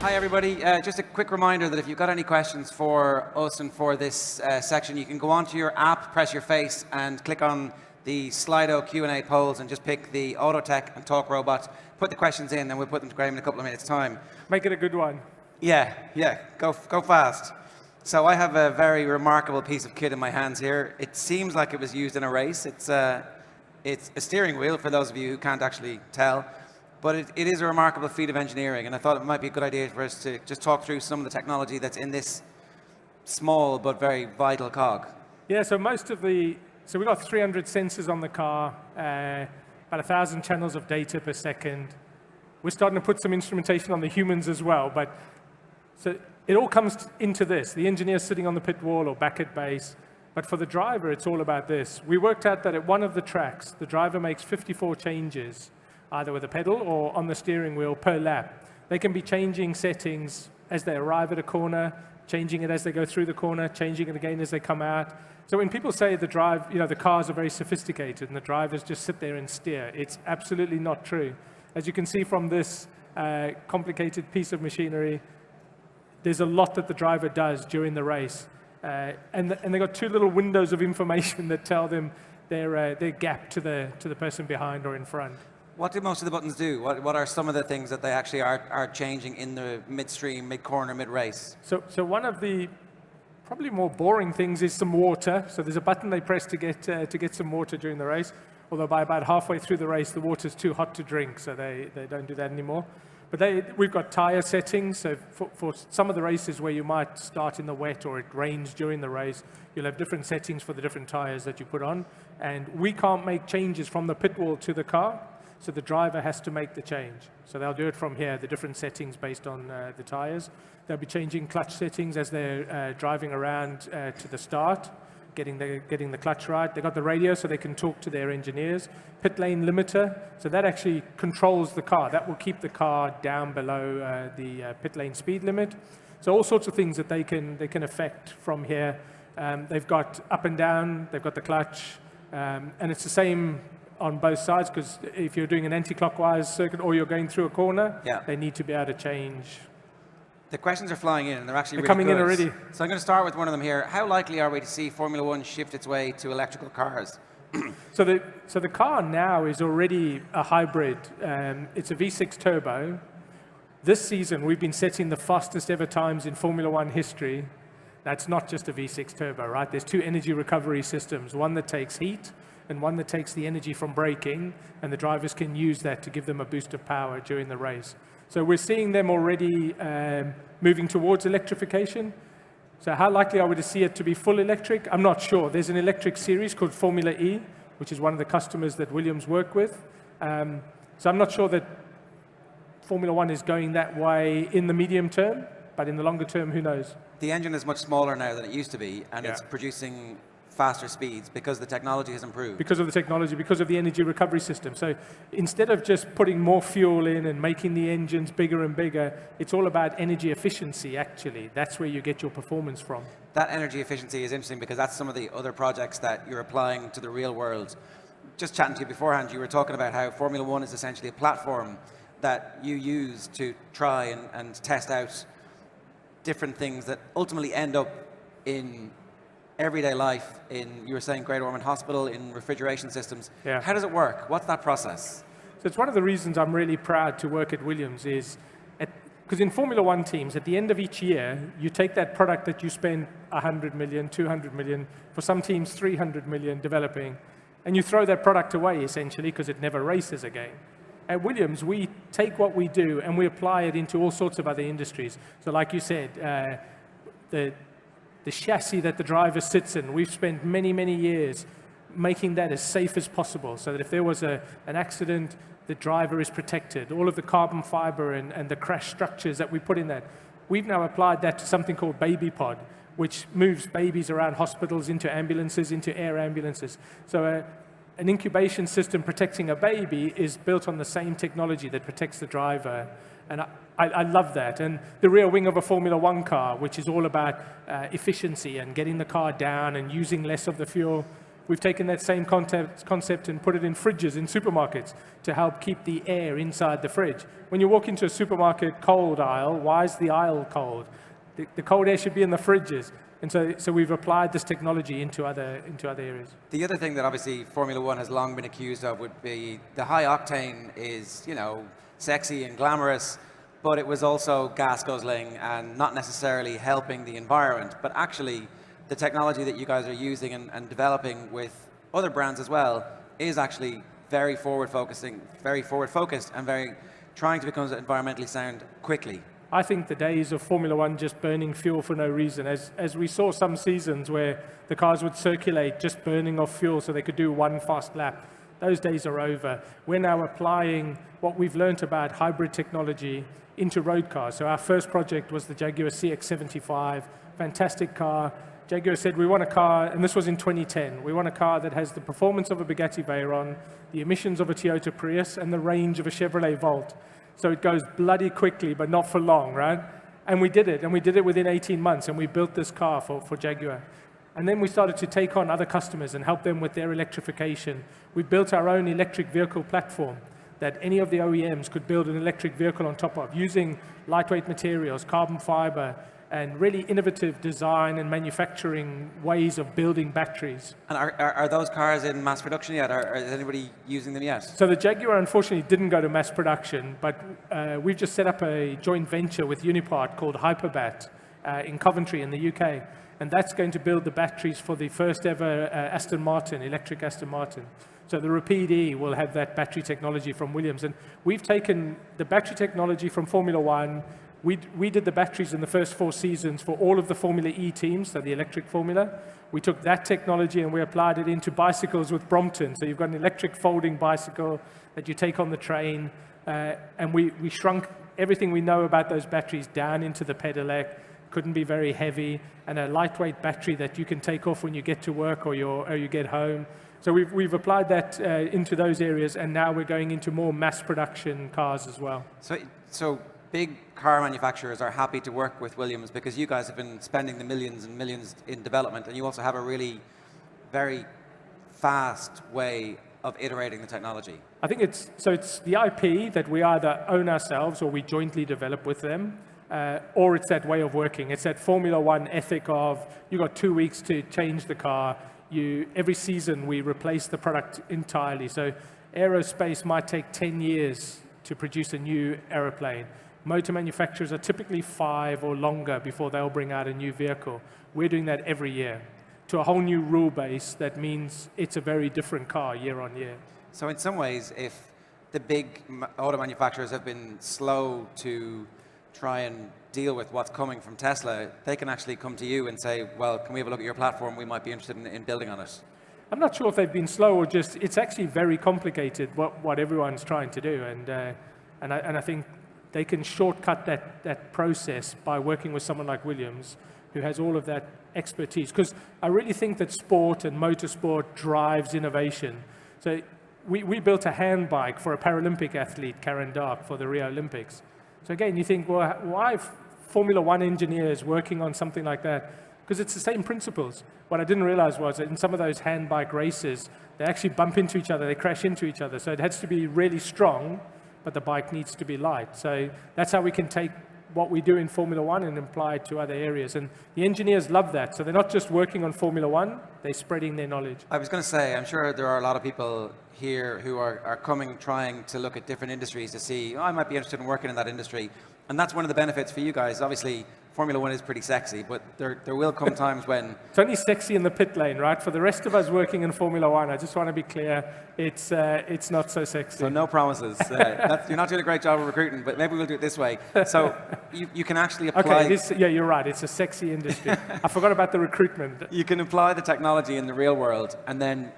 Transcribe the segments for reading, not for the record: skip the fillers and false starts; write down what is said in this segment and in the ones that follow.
Hi, everybody. Just a quick reminder that if you've got any questions for us and for this section, you can go onto your app, press your face, and click on the Slido Q&A polls and just pick the Autotech and Talk Robot. Put the questions in, and we'll put them to Graeme in a couple of minutes' time. Make it a good one. Yeah. Go fast. So I have a very remarkable piece of kit in my hands here. It seems like it was used in a race. It's a steering wheel, for those of you who can't actually tell. But it is a remarkable feat of engineering, and I thought it might be a good idea for us to just talk through some of the technology that's in this small but very vital cog. Yeah, so we've got 300 sensors on the car, about 1,000 channels of data per second. We're starting to put some instrumentation on the humans as well, but so it all comes into this. The engineer's sitting on the pit wall or back at base, but for the driver, it's all about this. We worked out that at one of the tracks, the driver makes 54 changes, either with a pedal or on the steering wheel per lap. They can be changing settings as they arrive at a corner, changing it as they go through the corner, changing it again as they come out. So when people say the cars are very sophisticated and the drivers just sit there and steer, it's absolutely not true. As you can see from this complicated piece of machinery, there's a lot that the driver does during the race. And they've got two little windows of information that tell them their gap to the person behind or in front. What do most of the buttons do? What are some of the things that they actually are changing in the midstream, mid-corner, mid-race? So one of the probably more boring things is some water. So there's a button they press to get some water during the race. Although by about halfway through the race, the water's too hot to drink, so they don't do that anymore. But we've got tire settings. So for some of the races where you might start in the wet or it rains during the race, you'll have different settings for the different tires that you put on. And we can't make changes from the pit wall to the car. So the driver has to make the change. So they'll do it from here, the different settings based on the tires. They'll be changing clutch settings as they're driving around to the start, getting the clutch right. They've got the radio so they can talk to their engineers. Pit lane limiter, so that actually controls the car. That will keep the car down below the pit lane speed limit. So all sorts of things that they can affect from here. They've got up and down, they've got the clutch, and it's the same on both sides, because if you're doing an anti-clockwise circuit or you're going through a corner, they need to be able to change. The questions are flying in, and they're actually coming good. in already. So I'm going to start with one of them here. How likely are we to see Formula One shift its way to electrical cars? So the car now is already a hybrid. It's a V6 turbo. This season, we've been setting the fastest ever times in Formula One history. That's not just a V6 turbo, right? There's two energy recovery systems, one that takes heat and one that takes the energy from braking, and the drivers can use that to give them a boost of power during the race. So we're seeing them already moving towards electrification. So how likely are we to see it to be full electric? I'm not sure. There's an electric series called Formula E, which is one of the customers that Williams work with. So I'm not sure that Formula One is going that way in the medium term, but in the longer term, who knows? The engine is much smaller now than it used to be, and it's producing faster speeds because the technology has improved. Because of the technology, because of the energy recovery system. So instead of just putting more fuel in and making the engines bigger and bigger, it's all about energy efficiency, actually. That's where you get your performance from. That energy efficiency is interesting because that's some of the other projects that you're applying to the real world. Just chatting to you beforehand, you were talking about how Formula One is essentially a platform that you use to try and test out different things that ultimately end up in everyday life, you were saying Great Ormond Hospital, in refrigeration systems. How does it work? What's that process? So it's one of the reasons I'm really proud to work at Williams is, because in Formula One teams, at the end of each year, you take that product that you spend 100 million, 200 million, for some teams 300 million developing, and you throw that product away, essentially, because it never races again. At Williams, we take what we do and we apply it into all sorts of other industries. So like you said, the chassis that the driver sits in, we've spent many, many years making that as safe as possible so that if there was an accident, the driver is protected. All of the carbon fiber and the crash structures that we put in that, we've now applied that to something called Baby Pod, which moves babies around hospitals, into ambulances, into air ambulances. So an incubation system protecting a baby is built on the same technology that protects the driver. And I love that. And the rear wing of a Formula One car, which is all about efficiency and getting the car down and using less of the fuel, We've taken that same concept and put it in fridges in supermarkets to help keep the air inside the fridge. When you walk into a supermarket cold aisle, why is the aisle cold? The cold air should be in the fridges. And so we've applied this technology into other areas. The other thing that obviously Formula One has long been accused of would be the high octane is, sexy and glamorous, but it was also gas guzzling and not necessarily helping the environment. But actually, the technology that you guys are using and developing with other brands as well is actually very forward-focused and very trying to become environmentally sound quickly. I think the days of Formula One just burning fuel for no reason, as we saw some seasons where the cars would circulate just burning off fuel so they could do one fast lap, those days are over. We're now applying what we've learned about hybrid technology into road cars. So our first project was the Jaguar CX-75, fantastic car. Jaguar said, we want a car, and this was in 2010, we want a car that has the performance of a Bugatti Veyron, the emissions of a Toyota Prius, and the range of a Chevrolet Volt. So it goes bloody quickly, but not for long, right? And we did it within 18 months, and we built this car for Jaguar. And then we started to take on other customers and help them with their electrification. We built our own electric vehicle platform that any of the OEMs could build an electric vehicle on top of, using lightweight materials, carbon fiber, and really innovative design and manufacturing ways of building batteries. And are those cars in mass production yet? Is anybody using them yet? So the Jaguar unfortunately didn't go to mass production, but we've just set up a joint venture with Unipart called Hyperbat in Coventry in the UK. And that's going to build the batteries for the first ever Aston Martin, electric Aston Martin. So the Rapide E will have that battery technology from Williams. And we've taken the battery technology from Formula One. We did the batteries in the first 4 seasons for all of the Formula E teams, so the electric Formula. We took that technology and we applied it into bicycles with Brompton. So you've got an electric folding bicycle that you take on the train. And we shrunk everything we know about those batteries down into the pedelec. Couldn't be very heavy, and a lightweight battery that you can take off when you get to work or you get home. So we've applied that into those areas, and now we're going into more mass production cars as well. So big car manufacturers are happy to work with Williams because you guys have been spending the millions and millions in development, and you also have a really very fast way of iterating the technology. I think it's the IP that we either own ourselves or we jointly develop with them. Or it's that way of working. It's that Formula One ethic of, you got 2 weeks to change the car. Every season we replace the product entirely. So aerospace might take 10 years to produce a new aeroplane. Motor manufacturers are typically 5 or longer before they'll bring out a new vehicle. We're doing that every year to a whole new rule base that means it's a very different car year on year. So in some ways, if the big auto manufacturers have been slow to try and deal with what's coming from Tesla, they can actually come to you and say, well, can we have a look at your platform? We might be interested in building on it. I'm not sure if they've been slow or just, it's actually very complicated what everyone's trying to do. And I think they can shortcut that process by working with someone like Williams, who has all of that expertise. Because I really think that sport and motorsport drives innovation. So we built a hand bike for a Paralympic athlete, Karen Dark, for the Rio Olympics. So again, you think, well, why Formula One engineers working on something like that? Because it's the same principles. What I didn't realize was that in some of those hand bike races, they actually bump into each other, they crash into each other. So it has to be really strong, but the bike needs to be light. So that's how we can take what we do in Formula One and apply it to other areas. And the engineers love that. So they're not just working on Formula One, they're spreading their knowledge. I was going to say, I'm sure there are a lot of people here who are trying to look at different industries to see, I might be interested in working in that industry. And that's one of the benefits for you guys. Obviously, Formula One is pretty sexy, but there will come times when... It's only sexy in the pit lane, right? For the rest of us working in Formula One, I just want to be clear, it's not so sexy. So no promises. You're not doing a great job of recruiting, but maybe we'll do it this way. So you can actually apply... Okay, yeah, you're right. It's a sexy industry. I forgot about the recruitment. You can apply the technology in the real world and then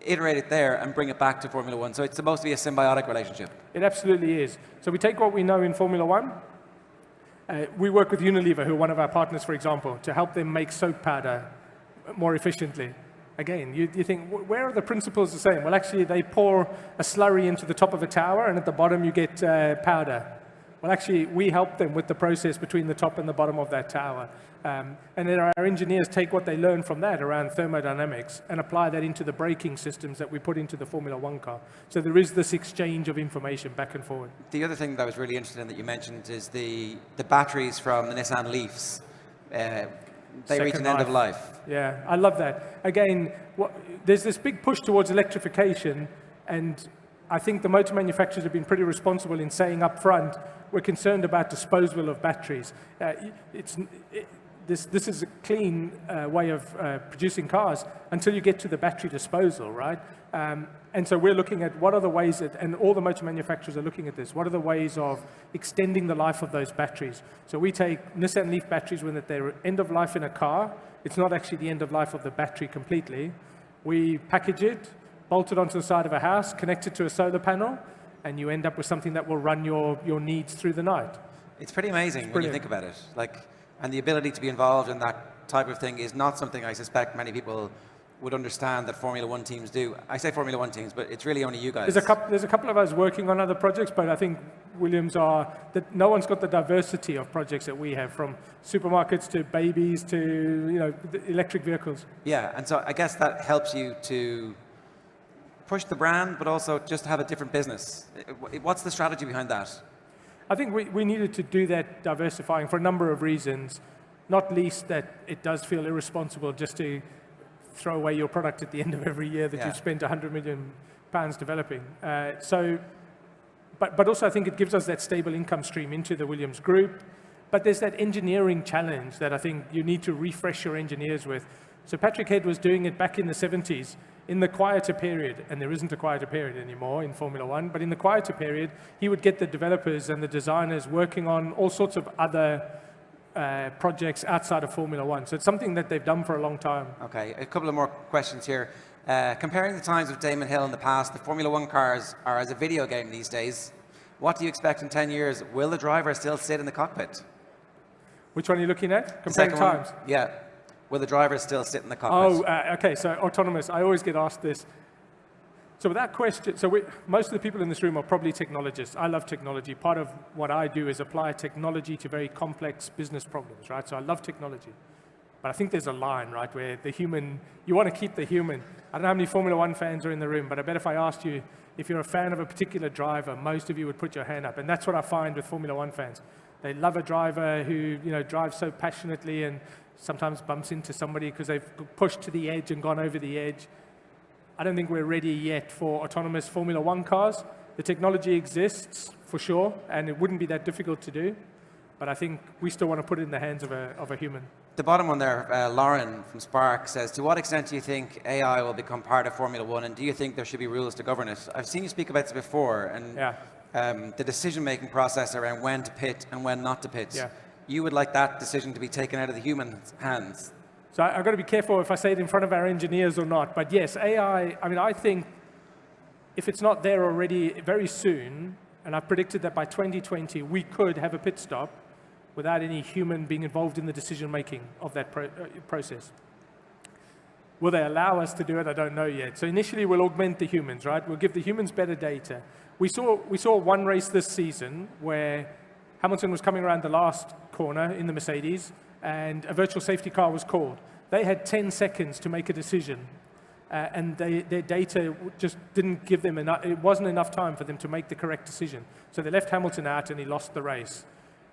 iterate it there and bring it back to Formula One. So it's supposed to be a symbiotic relationship. It absolutely is. So we take what we know in Formula One. We work with Unilever, who are one of our partners, for example, to help them make soap powder more efficiently. Again, you think, where are the principles the same? Well, actually, they pour a slurry into the top of a tower, and at the bottom you get powder. Well, actually, we help them with the process between the top and the bottom of that tower. And then our engineers take what they learn from that around thermodynamics and apply that into the braking systems that we put into the Formula One car. So there is this exchange of information back and forward. The other thing that I was really interested in that you mentioned is the batteries from the Nissan Leafs. They reach an end of life. Yeah, I love that. Again, there's this big push towards electrification, and I think the motor manufacturers have been pretty responsible in saying up front, we're concerned about disposal of batteries. This is a clean way of producing cars until you get to the battery disposal, right? And so we're looking at what are the ways that, and all the motor manufacturers are looking at this, what are the ways of extending the life of those batteries? So we take Nissan Leaf batteries when at their end of life in a car, it's not actually the end of life of the battery completely. We package it, bolt it onto the side of a house, connect it to a solar panel, and you end up with something that will run your needs through the night. It's pretty amazing when you think about it. And the ability to be involved in that type of thing is not something I suspect many people would understand that Formula One teams do. I say Formula One teams, but it's really only you guys. There's a couple of us working on other projects, but I think Williams that no one's got the diversity of projects that we have, from supermarkets to babies to electric vehicles. Yeah, and so I guess that helps you to push the brand, but also just have a different business. What's the strategy behind that? I think we needed to do that diversifying for a number of reasons, not least that it does feel irresponsible just to throw away your product at the end of every year that you've spent £100 million developing. But also I think it gives us that stable income stream into the Williams Group. But there's that engineering challenge that I think you need to refresh your engineers with. So Patrick Head was doing it back in the 70s. In the quieter period, and there isn't a quieter period anymore in Formula One, but in the quieter period, he would get the developers and the designers working on all sorts of other projects outside of Formula One. So it's something that they've done for a long time. Okay, a couple of more questions here. Comparing the times of Damon Hill in the past, the Formula One cars are as a video game these days. What do you expect in 10 years? Will the driver still sit in the cockpit? Which one are you looking at? Comparing times? Yeah. Will the driver still sit in the cockpit? Okay, so autonomous. I always get asked this. So with that question, most of the people in this room are probably technologists. I love technology. Part of what I do is apply technology to very complex business problems, right? So I love technology. But I think there's a line, right, where the human, you want to keep the human. I don't know how many Formula One fans are in the room, but I bet if I asked you if you're a fan of a particular driver, most of you would put your hand up. And that's what I find with Formula One fans. They love a driver who drives so passionately and sometimes bumps into somebody because they've pushed to the edge and gone over the edge. I don't think we're ready yet for autonomous Formula One cars. The technology exists, for sure, and it wouldn't be that difficult to do. But I think we still want to put it in the hands of a human. The bottom one there, Lauren from Spark says, to what extent do you think AI will become part of Formula One, and do you think there should be rules to govern it? I've seen you speak about this before, and the decision-making process around when to pit and when not to pit. Yeah. You would like that decision to be taken out of the human hands. So I've got to be careful if I say it in front of our engineers or not. But yes, AI, I think if it's not there already very soon, and I've predicted that by 2020, we could have a pit stop without any human being involved in the decision-making of that process. Will they allow us to do it? I don't know yet. So initially, we'll augment the humans, right? We'll give the humans better data. We saw one race this season where Hamilton was coming around the last corner in the Mercedes, and a virtual safety car was called. They had 10 seconds to make a decision, and their data just didn't give them enough. It wasn't enough time for them to make the correct decision. So they left Hamilton out, and he lost the race.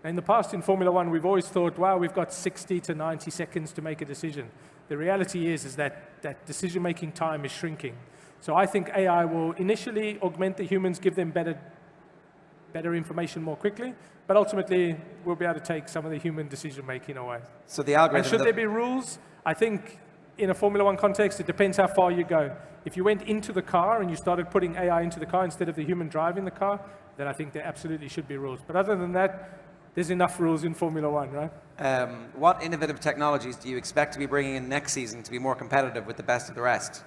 In the past, in Formula One, we've always thought, wow, we've got 60 to 90 seconds to make a decision. The reality is that decision-making time is shrinking. So I think AI will initially augment the humans, give them better information more quickly, but ultimately we'll be able to take some of the human decision-making away. So the algorithm... And should there be rules? I think in a Formula One context, it depends how far you go. If you went into the car and you started putting AI into the car instead of the human driving the car, then I think there absolutely should be rules. But other than that, there's enough rules in Formula One, right? What innovative technologies do you expect to be bringing in next season to be more competitive with the best of the rest?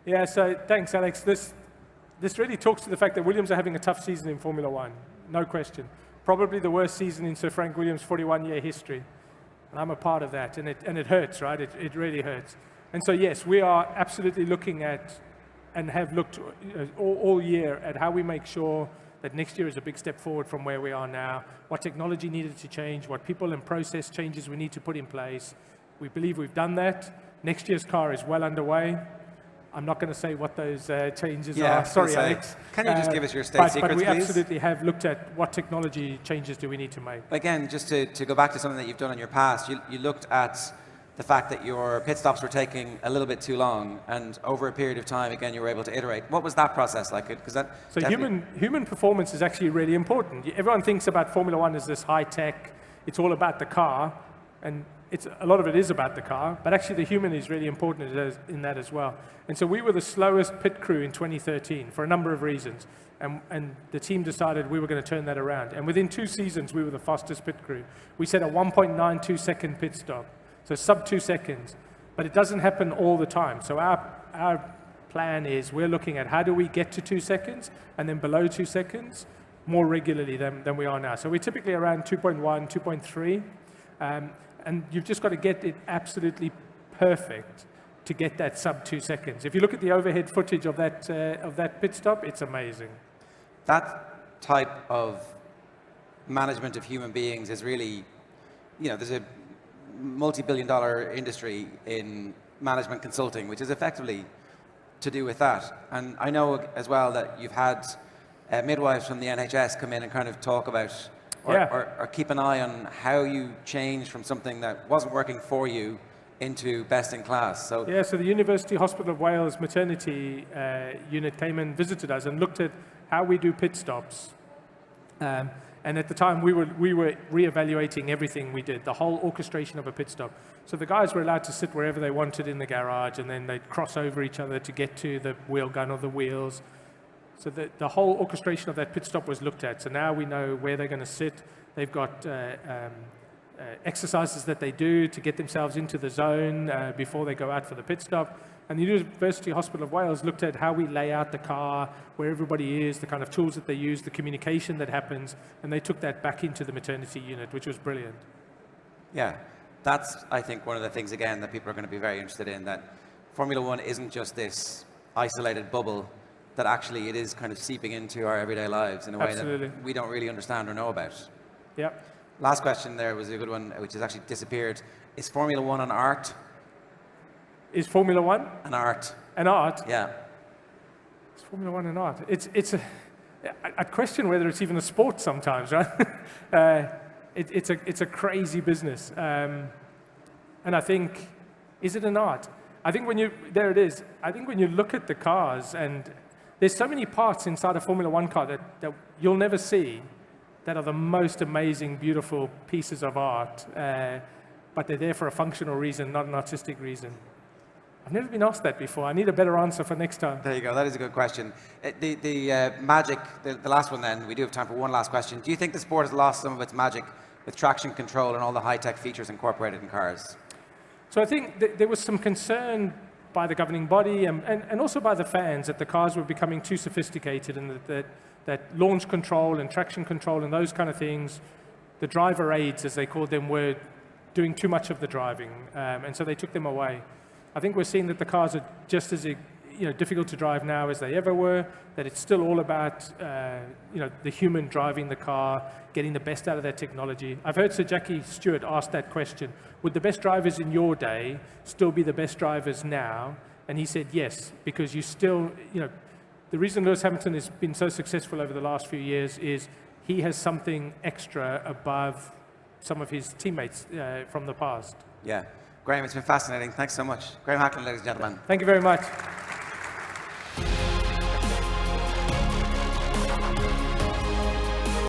Yeah, so thanks, Alex. This really talks to the fact that Williams are having a tough season in Formula One, no question. Probably the worst season in Sir Frank Williams' 41-year history. And I'm a part of that, and it hurts, right? It really hurts. And so, yes, we are absolutely looking at, and have looked all year at how we make sure that next year is a big step forward from where we are now, what technology needed to change, what people and process changes we need to put in place. We believe we've done that. Next year's car is well underway. I'm not going to say what those changes are. Sorry, Alex. Can you just give us your state secrets, but we please? absolutely have looked at what technology changes do we need to make. Again, just to go back to something that you've done in your past, you looked at the fact that your pit stops were taking a little bit too long, and over a period of time, again, you were able to iterate. What was that process like? Because that so human performance is actually really important. Everyone thinks about Formula One as this high tech. It's all about the car, and a lot of it is about the car, but actually the human is really important in that as well. And so we were the slowest pit crew in 2013 for a number of reasons, and the team decided we were going to turn that around. And within 2 seasons, we were the fastest pit crew. We set a 1.92 second pit stop. So sub 2 seconds, but it doesn't happen all the time. So our plan is we're looking at how do we get to 2 seconds and then below 2 seconds more regularly than we are now. So we're typically around 2.1, 2.3, and you've just got to get it absolutely perfect to get that sub 2 seconds. If you look at the overhead footage of that pit stop, it's amazing. That type of management of human beings is really, there's a multi-billion-dollar industry in management consulting, which is effectively to do with that. And I know as well that you've had midwives from the NHS come in and kind of talk about or keep an eye on how you changed from something that wasn't working for you into best in class. So so the University Hospital of Wales maternity unit came and visited us and looked at how we do pit stops. And at the time, we were re-evaluating everything we did, the whole orchestration of a pit stop. So the guys were allowed to sit wherever they wanted in the garage, and then they'd cross over each other to get to the wheel gun or the wheels. So the whole orchestration of that pit stop was looked at. So now we know where they're going to sit. They've got exercises that they do to get themselves into the zone before they go out for the pit stop. And the University Hospital of Wales looked at how we lay out the car, where everybody is, the kind of tools that they use, the communication that happens, and they took that back into the maternity unit, which was brilliant. Yeah, that's, I think, one of the things, again, that people are going to be very interested in, that Formula One isn't just this isolated bubble, that actually it is kind of seeping into our everyday lives in a way that we don't really understand or know about. Yeah. Last question there was a good one, which has actually disappeared. Is Formula One an art? Is Formula One an art? An art? Yeah. Is Formula One an art? I'd question whether it's even a sport sometimes, right? It's a crazy business, and I think, is it an art? I think there it is. I think when you look at the cars, and there's so many parts inside a Formula One car that you'll never see, that are the most amazing, beautiful pieces of art, but they're there for a functional reason, not an artistic reason. I've never been asked that before. I need a better answer for next time. There you go. That is a good question. The magic, the last one then, we do have time for one last question. Do you think the sport has lost some of its magic with traction control and all the high-tech features incorporated in cars? So I think there was some concern by the governing body and also by the fans that the cars were becoming too sophisticated, and that launch control and traction control and those kind of things, the driver aids, as they called them, were doing too much of the driving, and so they took them away. I think we're seeing that the cars are just as difficult to drive now as they ever were, that it's still all about the human driving the car, getting the best out of their technology. I've heard Sir Jackie Stewart ask that question, would the best drivers in your day still be the best drivers now? And he said yes, because you still, the reason Lewis Hamilton has been so successful over the last few years is he has something extra above some of his teammates from the past. Yeah. Graeme, it's been fascinating. Thanks so much. Graeme Hackland, ladies and gentlemen. Thank you very much.